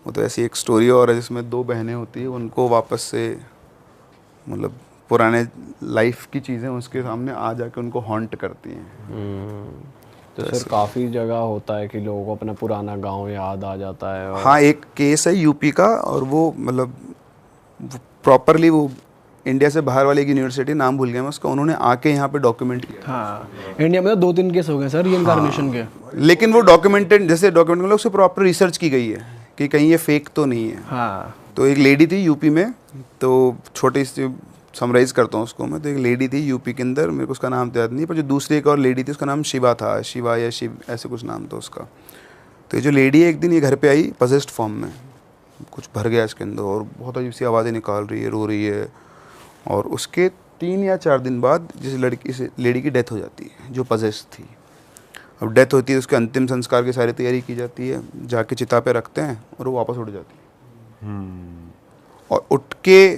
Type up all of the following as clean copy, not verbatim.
वो तो ऐसी एक स्टोरी और है जिसमें दो बहनें होती है, उनको वापस से मतलब पुराने लाइफ की चीज़ें उसके सामने आ जाके उनको हॉन्ट करती हैं। तो सर काफ़ी जगह होता है कि लोगों को अपना पुराना गांव याद आ जाता है। और हाँ, एक केस है यूपी का, और वो मतलब प्रॉपरली वो इंडिया से बाहर वाली एक यूनिवर्सिटी, नाम भूल गया मैं उसका, उन्होंने आके यहाँ पे डॉक्यूमेंट किया। हाँ, इंडिया में तो 2-3 केस हो गए सर रीइंकार्नेशन के। लेकिन वो डॉक्यूमेंटेड, जैसे डॉक्यूमेंट मतलब उससे प्रॉपर रिसर्च की गई है कि कहीं ये फेक तो नहीं है। हाँ। तो एक लेडी थी यूपी में, तो छोटी सी समराइज़ करता हूँ उसको मैं। तो एक लेडी थी यूपी के अंदर, मेरे को उसका नाम तो याद नहीं, पर जो दूसरी एक और लेडी थी उसका नाम शिवा था, शिवा या शिव ऐसे कुछ नाम था उसका। तो ये जो लेडी है एक दिन ये घर पे आई पजेस्ड फॉर्म में, कुछ भर गया इसके अंदर और बहुत अजीब सी आवाज़ें निकाल रही है, रो रही है। और उसके 3 या 4 दिन बाद जिस लड़की से लेडी की डेथ हो जाती है जो पजेस्ट थी। अब डेथ होती है, उसके अंतिम संस्कार की सारी तैयारी की जाती है, जाके चिता पे रखते हैं और वो वापस उठ जाती है। और उठ के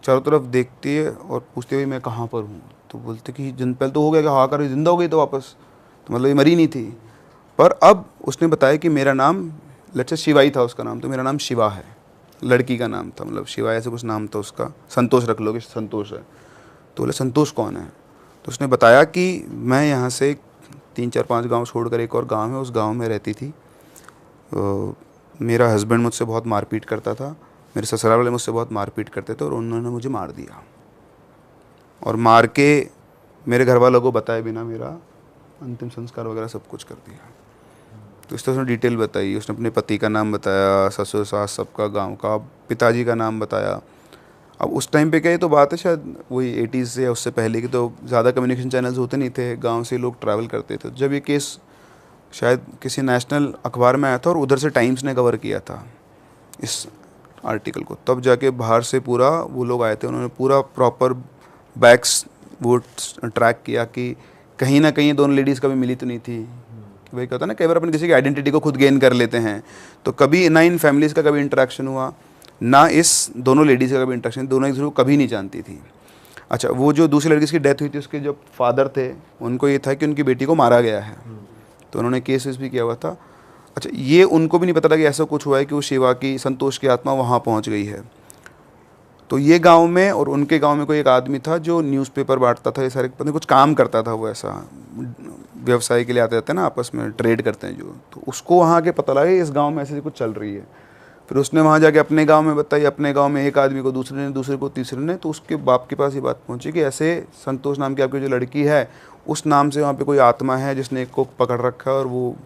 चारों तरफ देखती है और पूछती है मैं कहाँ पर हूँ। तो बोलते कि पहले तो हो गया कि हाँ कर जिंदा हो गई तो वापस, तो मतलब ये मरी नहीं थी। पर अब उसने बताया कि मेरा नाम लेट्स से शिवाई था उसका नाम, तो मेरा नाम शिवा है, लड़की का नाम था, मतलब शिवा ऐसे कुछ नाम था उसका, संतोष रख लो कि संतोष है। तो बोले संतोष कौन है? तो उसने बताया कि मैं यहाँ से 3-4-5 गांव छोड़कर एक और गांव है, उस गांव में रहती थी। मेरा हस्बैंड मुझसे बहुत मारपीट करता था, मेरे ससुराल वाले मुझसे बहुत मारपीट करते थे और उन्होंने मुझे मार दिया, और मार के मेरे घर वालों को बताए बिना मेरा अंतिम संस्कार वगैरह सब कुछ कर दिया। तो इस तरह उसने डिटेल बताई, उसने अपने पति का नाम बताया, ससुर सास सबका, गांव का, पिताजी का नाम बताया। अब उस टाइम पे क्या, ये तो बात है शायद वही 80s से या उससे पहले की, तो ज़्यादा कम्युनिकेशन चैनल्स होते नहीं थे, गांव से लोग ट्रैवल करते थे। जब ये केस शायद किसी नेशनल अखबार में आया था और उधर से टाइम्स ने कवर किया था इस आर्टिकल को, तब जाके बाहर से पूरा वो लोग आए थे, उन्होंने पूरा प्रॉपर बैक्स वो ट्रैक किया कि कहीं ना कहीं दोनों लेडीज़ कभी मिली तो नहीं थी। कि भाई कहता है ना कई बार अपन किसी की आइडेंटिटी को खुद गेन कर लेते हैं, तो कभी ना इन फैमिलीज़ का कभी इंटरेक्शन हुआ, ना इस दोनों लेडीज़ का कभी इंटरेक्शन, दोनों एक दूसरे को कभी नहीं जानती थी। अच्छा, वो जो दूसरी लड़की की डेथ हुई थी उसके जो फादर थे उनको ये था कि उनकी बेटी को मारा गया है, तो उन्होंने केस भी किया हुआ था। अच्छा, ये उनको भी नहीं पता था कि ऐसा कुछ हुआ है कि वो शिवा की, संतोष की आत्मा वहाँ पहुँच गई है। तो ये गांव में और उनके गांव में कोई एक आदमी था जो न्यूज़पेपर बांटता था, ये सारे पता नहीं कुछ काम करता था, वो ऐसा व्यवसाय के लिए आते जाते हैं ना, आपस में ट्रेड करते हैं जो, तो उसको वहाँ के पता लगा इस गांव में ऐसे कुछ चल रही है। फिर उसने वहाँ जाके अपने गांव में बताई, अपने गांव में एक आदमी को, दूसरे ने, दूसरे को, तीसरे ने, तो उसके बाप के पास ये बात पहुँची कि ऐसे संतोष नाम की आपकी जो लड़की है उस नाम से वहाँ पे कोई आत्मा है जिसने एक को पकड़ रखा है। और वो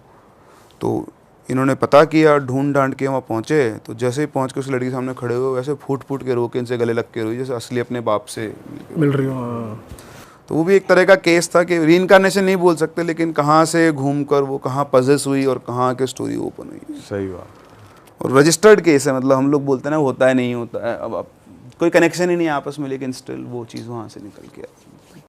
तो इन्होंने पता किया, ढूंढ ढांड के वहाँ पहुँचे, तो जैसे ही पहुँच के उस लड़की के सामने खड़े हुए वैसे फूट फूट के रो के इनसे गले लग के रोई जैसे असली अपने बाप से मिल रही हो। तो वो भी एक तरह का केस था कि रीइंकार्नेशन नहीं बोल सकते, लेकिन कहाँ से घूमकर वो कहाँ पजेस हुई और कहाँ के स्टोरी ओपन हुई। सही बात। और रजिस्टर्ड केस है, मतलब हम लोग बोलते हैं ना होता है नहीं होता है, अब कोई कनेक्शन ही नहीं है आपस में, लेकिन स्टिल वो चीज़ वहाँ से निकल के आई।